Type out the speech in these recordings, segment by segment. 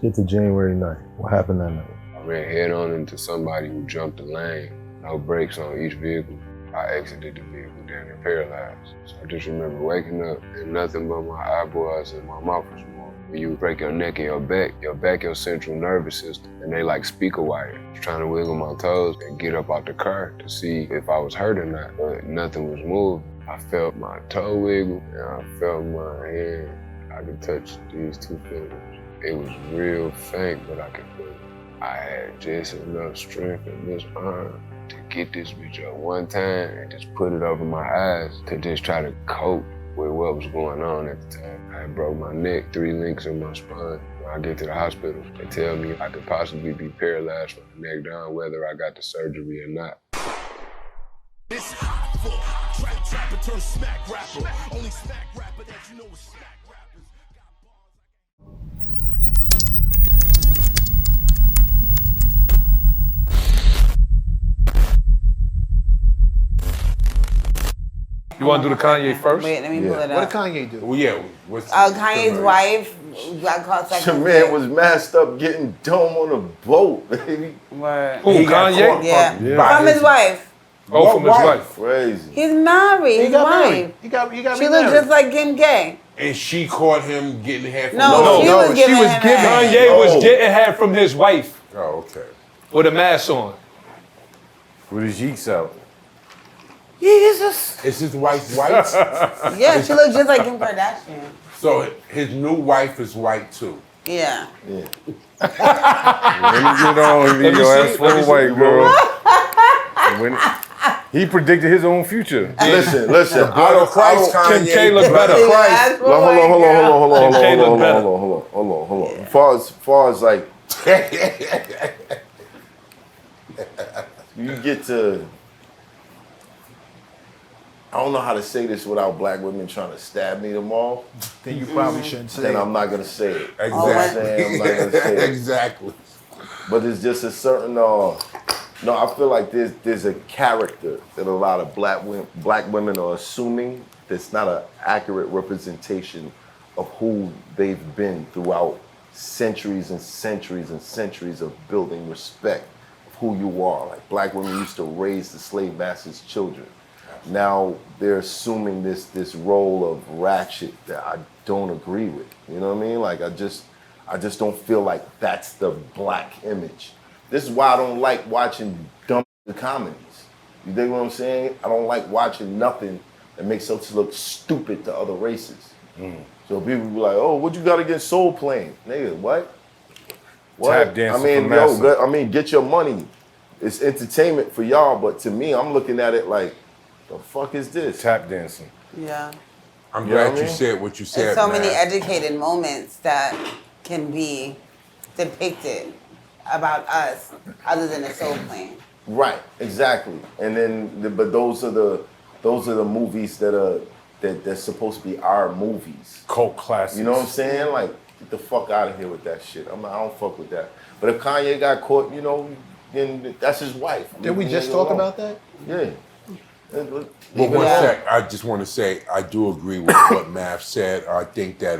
get to January 9th. What happened that night? I ran head on into somebody who jumped the lane. No brakes on each vehicle. I exited the vehicle, damn near paralyzed. So I just remember waking up and nothing but my eyeballs and my mouth was moving. When you break your neck and your back, your central nervous system, and they like speaker wire. I was trying to wiggle my toes and get up out the car to see if I was hurt or not, but nothing was moving. I felt my toe wiggle and I felt my hand. I could touch these two fingers. It was real faint, but I could feel it. I had just enough strength in this arm to get this bitch up one time and just put it over my eyes to just try to cope with what was going on at the time. I had broke my neck, 3 links in my spine. When I get to the hospital, they tell me I could possibly be paralyzed from the neck down, whether I got the surgery or not. It's Hoffa, trapper turn smack rapper. Only smack rapper that you know is smack rappers. You want to do the Kanye first? Wait, let me pull it up. What did Kanye do? Well, yeah. What's Kanye's wife got caught second. Your man was masked up getting dome on a boat, baby. Word. Who, Kanye? Yeah. From his wife. Oh, from his wife. Crazy. He's married. His wife. He got She married. looks just like Kim K. And she caught him getting half. No, she was giving him head. Kanye was getting head from his wife Oh, okay. with a mask on. With his yeeks out. Jesus. Is his wife white? Yeah, she looks just like Kim Kardashian. So his new wife is white too. Yeah. Yeah. When you get on, you your ass full of white girl. When he predicted his own future. Listen. Blood of Christ, Kim K Kanye. look better. Christ. Hold on. Kim K As far as like, you get to, I don't know how to say this without black women trying to stab me tomorrow. Then you probably shouldn't say Then it. I'm not gonna say it. Exactly. You know what I'm saying? I'm not gonna say it. Exactly. But it's just a certain, no, I feel like there's a character that a lot of black women are assuming that's not an accurate representation of who they've been throughout centuries and centuries and centuries of building respect of who you are. Like black women used to raise the slave masters' children. Now they're assuming this role of ratchet that I don't agree with. You know what I mean? Like I just don't feel like that's the black image. This is why I don't like watching dumb comedies. You dig what I'm saying? I don't like watching nothing that makes us look stupid to other races. So people be like, oh, what you got against soul playing? Nigga, what? Tap dancing from Massa. Get your money. It's entertainment for y'all, but to me, I'm looking at it like, the fuck is this? Tap dancing. Yeah. I'm You know glad what I you mean? said what you said. There's so many man. educated moments that can be depicted about us other than a soul plane. Right, exactly. And then, but those are the movies that's supposed to be our movies. Cult classics. You know what I'm saying? Like, get the fuck out of here with that shit. I don't fuck with that. But if Kanye got caught, you know, then that's his wife. Did we just talk about that? Yeah. But one sec, I just want to say I do agree with what Mav said. I think that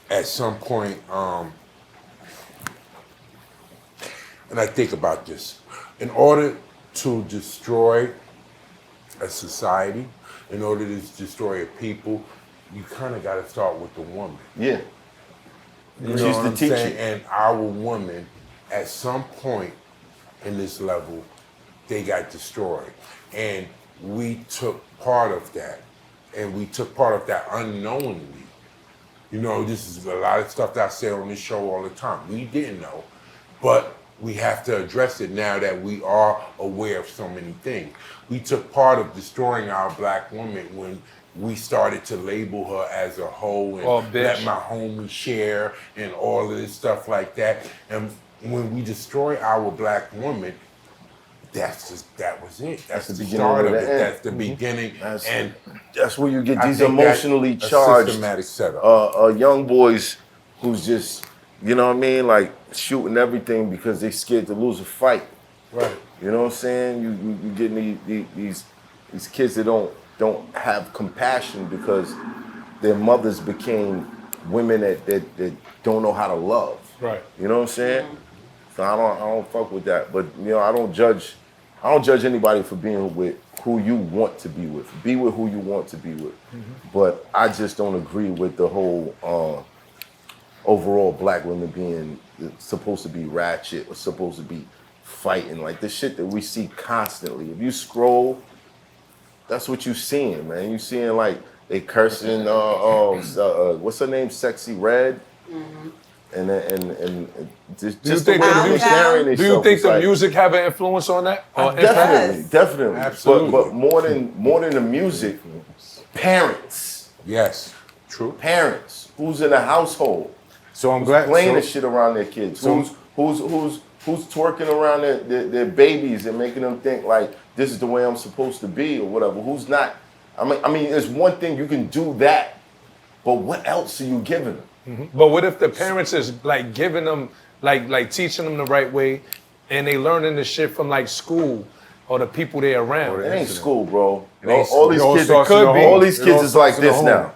at some point, and I think about this, in order to destroy a society, in order to destroy a people, you kind of got to start with the woman. Yeah. You She's know the what I'm teacher. saying? And our woman, at some point in this level, they got destroyed. And we took part of that. And we took part of that unknowingly. You know, this is a lot of stuff that I say on this show all the time. We didn't know, but we have to address it now that we are aware of so many things. We took part of destroying our black woman when we started to label her as a hoe and let my homie share and all of this stuff like that. And when we destroy our black woman, that was it. That's the start of it. That's the beginning. And that's where you get I these think emotionally that's a charged systematic setup. young boys who's just, you know what I mean, like shooting everything because they scared to lose a fight. Right. You know what I'm saying? You getting these kids that don't have compassion because their mothers became women that don't know how to love. Right. You know what I'm saying? So I don't fuck with that. But you know, I don't judge anybody for being with who you want to be with. Be with who you want to be with. But I just don't agree with the whole overall black women being supposed to be ratchet or supposed to be fighting. Like the shit that we see constantly. If you scroll, that's what you seeing, man. You seeing like they cursing what's her name? Sexy Red. And just the way they was carrying themselves. Do you think the like, music have an influence on that? Or Definitely. Absolutely. But more than the music, parents. Yes. True. Parents. Who's in the household? So I'm glad Playing the shit around their kids. Who's twerking around their babies and making them think like this is the way I'm supposed to be or whatever. Who's not? I mean, it's one thing you can do that, but what else are you giving them? But what if the parents is like giving them, like teaching them the right way, and they learning this shit from like school or the people they're around? It ain't school, bro. ain't All these school. kids, All these kids is like this now.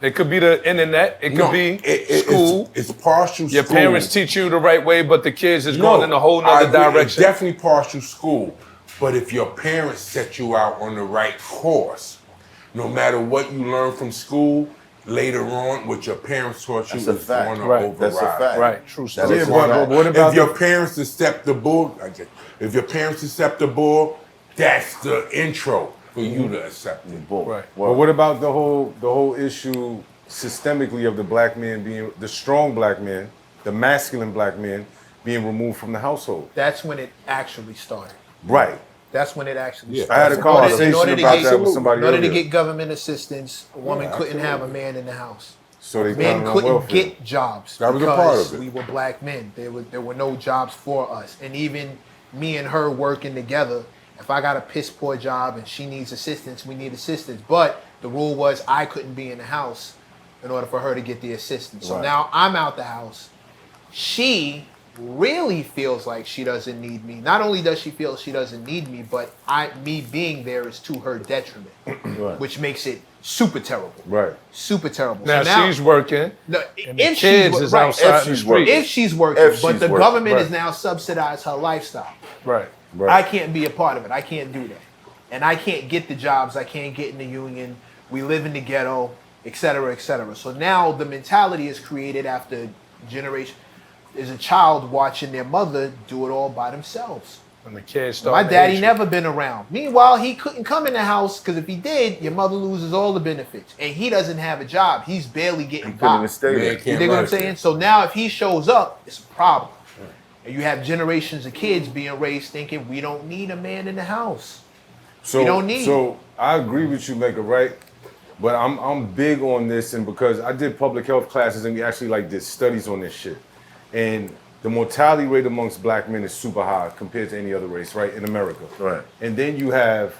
It could be the internet. It could be school. It's partial Your school. parents teach you the right way, but the kids is going in a whole I nother agree. direction. It's definitely partial school. But if your parents set you out on the right course, no matter what you learn from school, later on, what your parents taught you That's a is fact. going to Right. override. That's a fact. Right, true That story. is Yeah, but what about If your parents accept the bull, if your parents accept the bull, that's the intro for you to accept it. Bull. Right. But what about the whole issue systemically of the black man being the strong black man, the masculine black man being removed from the household? That's when it actually started. Right. That's when it actually I started. had a conversation in order to about get, that with somebody In order to earlier. get government assistance, a woman couldn't have a man in the house. So they Men found on couldn't welfare. get jobs That was a because part of it. we were black men. There were no jobs for us. And even me and her working together, if I got a piss poor job and she needs assistance, we need assistance. But the rule was I couldn't be in the house in order for her to get the assistance. So Right. now I'm out the house. She really feels like she doesn't need me. Not only does she feel she doesn't need me, but me being there is to her detriment, Right. which makes it super terrible. Right. Super terrible. Now, So she's working. no, And the if kids she's is right, outside if the she's street. working. if she's working, If but she's the working, government right. is now subsidized her lifestyle. Right. Right. I can't be a part of it. I can't do that, and I can't get the jobs. I can't get in the union. We live in the ghetto, et cetera, et cetera. So now the mentality is created after generation. Is a child watching their mother do it all by themselves. And the kids start. My daddy never been around. Meanwhile, he couldn't come in the house because if he did, your mother loses all the benefits, and he doesn't have a job. He's barely getting Couldn't even by. stay Man there. You can't dig what I'm register. saying? So now if he shows up, it's a problem. And you have generations of kids being raised thinking we don't need a man in the house. So, You don't need- So I agree with you, Mecca, right? But I'm big on this, and because I did public health classes and we actually like did studies on this shit, and the mortality rate amongst black men is super high compared to any other race, right, in America. Right. And then you have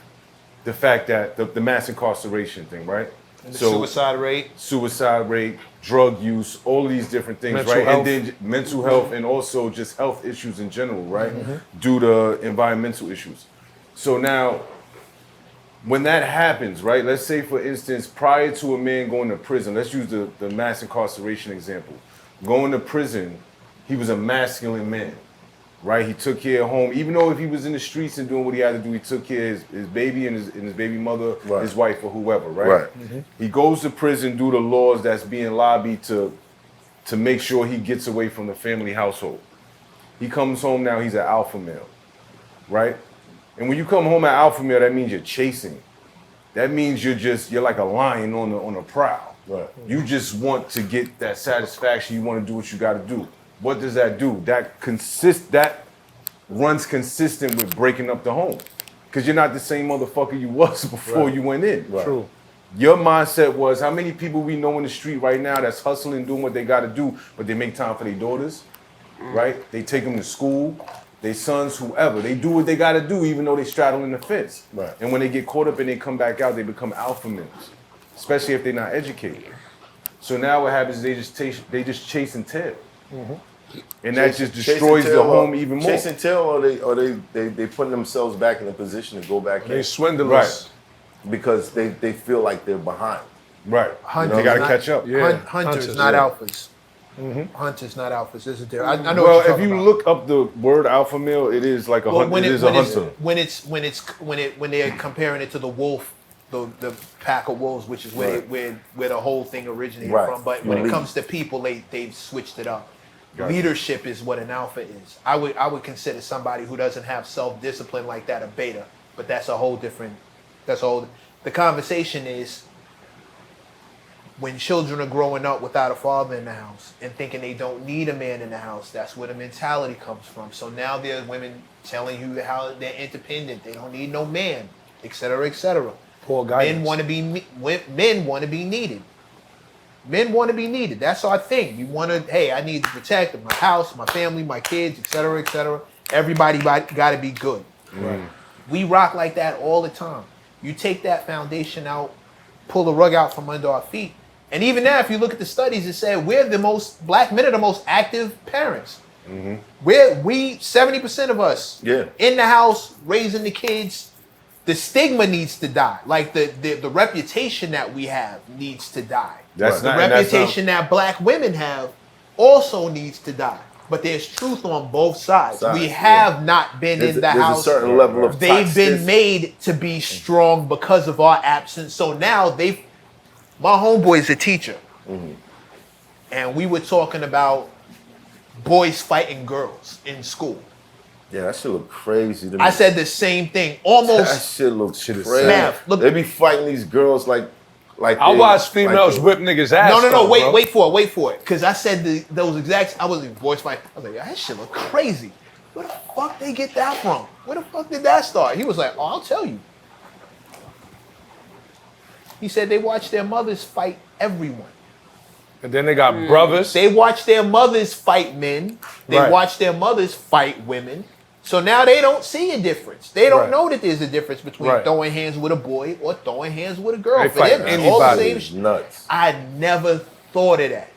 the fact that the mass incarceration thing, right? And the suicide rate. Drug use, all of these different things, Mental right? health. And then mental health and also just health issues in general, right? Due to environmental issues. So now, when that happens, right? Let's say, for instance, prior to a man going to prison, let's use the mass incarceration example. Going to prison, he was a masculine man, right? He took care of home, even though if he was in the streets and doing what he had to do, he took care of his baby and his baby mother, Right. his wife, or whoever, right? Right. He goes to prison due to laws that's being lobbied to make sure he gets away from the family household. He comes home now, he's an alpha male, right? And when you come home an alpha male, that means you're chasing. That means you're like a lion on the prowl. Right. You just want to get that satisfaction. You want to do what you got to do. What does that do? That runs consistent with breaking up the home, because you're not the same motherfucker you was before you went in. Right. True. Your mindset was, how many people we know in the street right now that's hustling, doing what they got to do, but they make time for their daughters, right? They take them to school, their sons, whoever. They do what they got to do, even though they straddling the fence. Right. And when they get caught up and they come back out, they become alpha males, especially if they're not educated. So now what happens is they just chase and tail. And that just destroys the home even more. Chase and tail, or they putting themselves back in a position to go back They in swindlers. Right. because they feel like they're behind. Right. Hunters, You gotta not- catch up. Yeah. Hunters, not alphas. Hunters, not alphas. There's a difference. I know Well, what you're if you talking about. look up the word alpha male, it is like a Well, hunter. It is a hunter. when they're comparing it to the wolf, the pack of wolves, which is where where the whole thing originated Right. from. But when it Elite. comes to people, they've switched it up. Gotcha. Leadership is what an alpha is. I would consider somebody who doesn't have self-discipline like that a beta, but that's a whole different. The conversation is when children are growing up without a father in the house and thinking they don't need a man in the house. That's where the mentality comes from. So now there's women telling you how they're independent, they don't need no man, etc., etc. Poor guidance. Men want to be needed. Men want to be needed. That's our thing. You want to, hey, I need to protect my house, my family, my kids, etc., etc. Everybody got to be good. Right. We rock like that all the time. You take that foundation out, pull the rug out from under our feet. And even now, if you look at the studies, it said black men are the most active parents. We 70% of us in the house raising the kids. The stigma needs to die. Like the reputation that we have needs to die. That's the not- and that's reputation that black women have also needs to die. But there's truth on both sides. We have not been in the There's house. a certain level of They've been toxicity. made to be strong because of our absence. So now my homeboy's a teacher. And we were talking about boys fighting girls in school. Yeah, that shit look crazy to me. I said the same thing. that Almost. shit looks crazy. Math, look- They be fighting these girls like I they- watch females they- whip niggas' ass. No, though, bro. wait for it. Because I said those exact. I wasn't voice fight. I was like, that shit look crazy. Where the fuck they get that from? Where the fuck did that start? He was like, oh, I'll tell you. He said they watch their mothers fight everyone. And then they got brothers. They watch their mothers fight men. They Right. watch their mothers fight women. So now they don't see a difference. They don't Right. know that there's a difference between Right. throwing hands with a boy or throwing hands with a girl. They For fight them, it's all the anybody. same It's nuts. I never thought of that.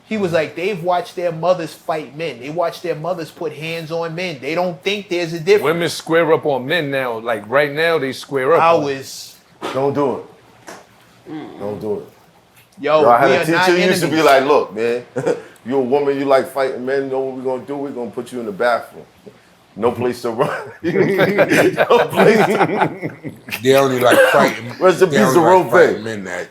He was like, they've watched their mothers fight men. They watch their mothers put hands on men. They don't think there's a difference. Women square up on men now. Like right now, they square up. I on- was, Don't do it. Don't do it. yo, Yo, I had we a are not teacher who used to be enemies. like, look, man, you a woman, you like fighting men, you know what we're gonna do? We're gonna put you in the bathroom. No place to run. No place to They only like fighting. Rest in they peace, only Rope. fighting men that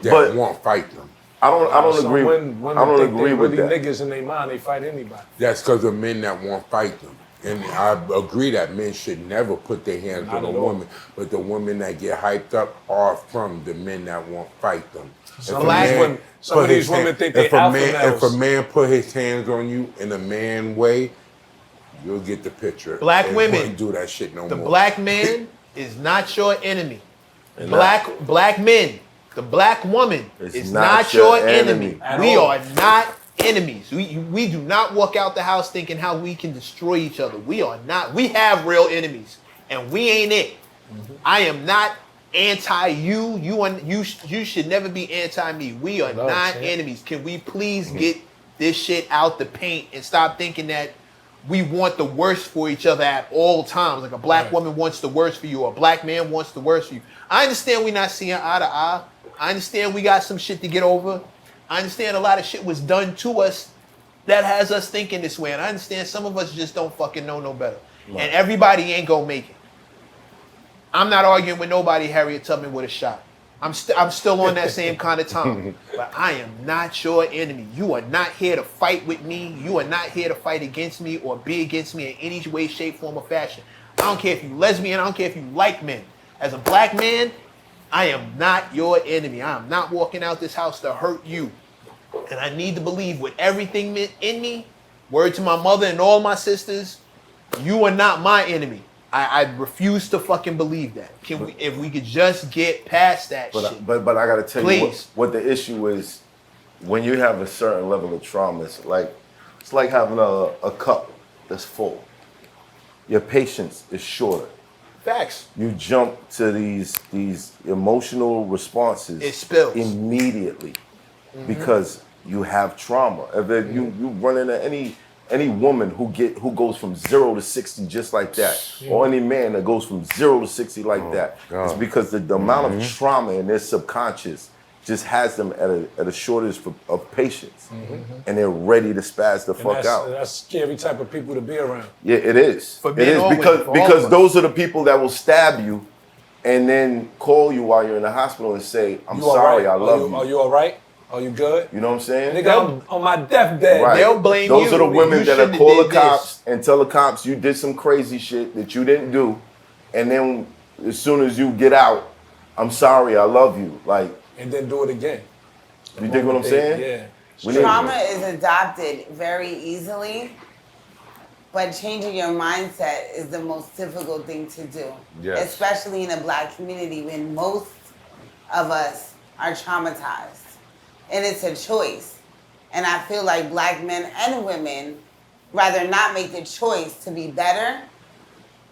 But- won't fight them. I don't Some agree. women I don't think agree they with really that. niggas in their mind. They fight anybody. That's because of men that won't fight them. And I agree that men should never put their hands Not on a at all. woman, but the women that get hyped up are from the men that won't fight them. Some If a of these man women- some put of these his women hand- think they if a alpha man, if a males. man put his hands on you in a man way, you'll get the picture. Black And women, wouldn't do that shit no The more. black man is not your enemy. Black men, the black woman It's is not not your your enemy. At We all. are not enemies. We do not walk out the house thinking how we can destroy each other. We are not. We have real enemies, and we ain't it. I am not anti you. You should never be anti me. We are No, not champ. enemies. Can we please get this shit out the paint and stop thinking that we want the worst for each other at all times? Like a black woman wants the worst for you, or a black man wants the worst for you. I understand we're not seeing eye to eye. I understand we got some shit to get over. I understand a lot of shit was done to us that has us thinking this way. And I understand some of us just don't fucking know no better. And everybody ain't gonna make it. I'm not arguing with nobody Harriet Tubman would have shot. I'm still on that same kind of time. But I am not your enemy. You are not here to fight with me. You are not here to fight against me or be against me in any way, shape, form, or fashion. I don't care if you lesbian. I don't care if you like men. As a black man, I am not your enemy. I am not walking out this house to hurt you. And I need to believe with everything in me, word to my mother and all my sisters, you are not my enemy. I refuse to fucking believe that. If we could just get past that shit. But I gotta tell you Please. what the issue is. When you have a certain level of trauma, it's like having a cup that's full. Your patience is shorter. Facts. You jump to these emotional responses It spills. immediately because you have trauma. If you run into any woman who goes from 0 to 60 just like that, or any man that goes from 0 to 60 like that, it's because the amount of trauma in their subconscious just has them at a shortage of patience, and they're ready to spaz the fuck out. That's scary type of people to be around. Yeah, it is. For It men is always, because for all of us. those are the people that will stab you, and then call you while you're in the hospital and say, "I'm You all sorry, right? I love Are you." you all right? Are you good? You know what I'm saying? Nigga, I'm on my deathbed. Right. They'll blame Those you. are the women You that'll shouldn't call have the did cops and tell the cops you did some crazy shit that you didn't do, and then as soon as you get out, I'm sorry, I love you. Like, And then do it again. you dig what I'm saying? Yeah. We need- Trauma is adopted very easily, but changing your mindset is the most difficult thing to do. Yes. Especially in a black community when most of us are traumatized. And it's a choice. And I feel like black men and women rather not make the choice to be better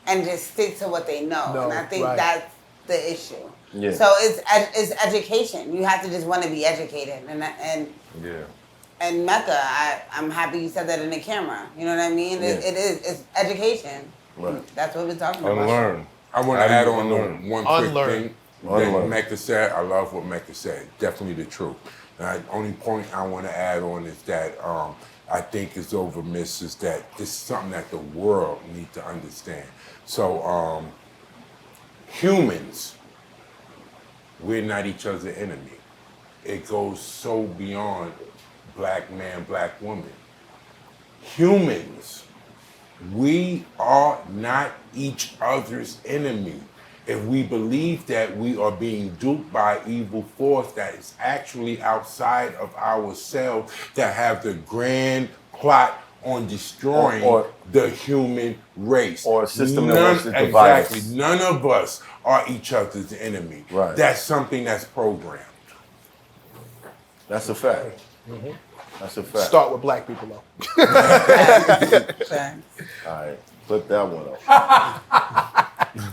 and just stick to what they know. No, and I think right. that's the issue. Yeah. So it's education. You have to just want to be educated. And Yeah. and MECCA, I'm happy you said that in the camera. You know what I mean? Yeah. It's education. Right. That's what we're talking about. Unlearn. I want How to do add you on unlearn? to one quick Unlearn. thing Unlearn. that Mecca said. I love what Mecca said. Definitely the truth. The only point I want to add on is that I think is over missed is that this is something that the world needs to understand. So humans, we're not each other's enemy. It goes so beyond black man, black woman. Humans, we are not each other's enemy. If we believe that we are being duped by evil force that is actually outside of ourselves, that have the grand plot on destroying Or- the human race. or a system that wants to divide us. Exactly. None of us are each other's enemy. Right. That's something that's programmed. That's a fact. That's a fact. Start with black people though. Thanks. All right, flip that one up.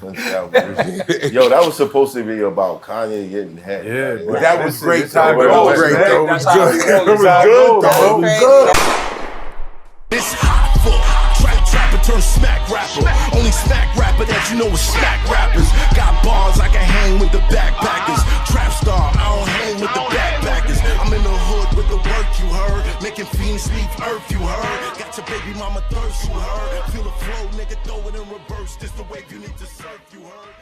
Flip that one. Yo, that was supposed to be about Kanye getting head. Yeah, Like, That was great, this how though. it That was goes, great, man. though. It That's was how good. it goes. It was That's how it good, goes, though. bro. It was Crazy. good. It's Hoffa, trapper turn smack rapper. Only smack rapper that you know is smack rappers. Got bars I can hang with the backpackers. Trap star, I don't hang with the backpackers. I'm in the hood with the work you heard. Making fiends leave earth you heard. Got your baby mama thirst you heard. Feel the flow, nigga, throw it in reverse. This the wave you need to surf you heard.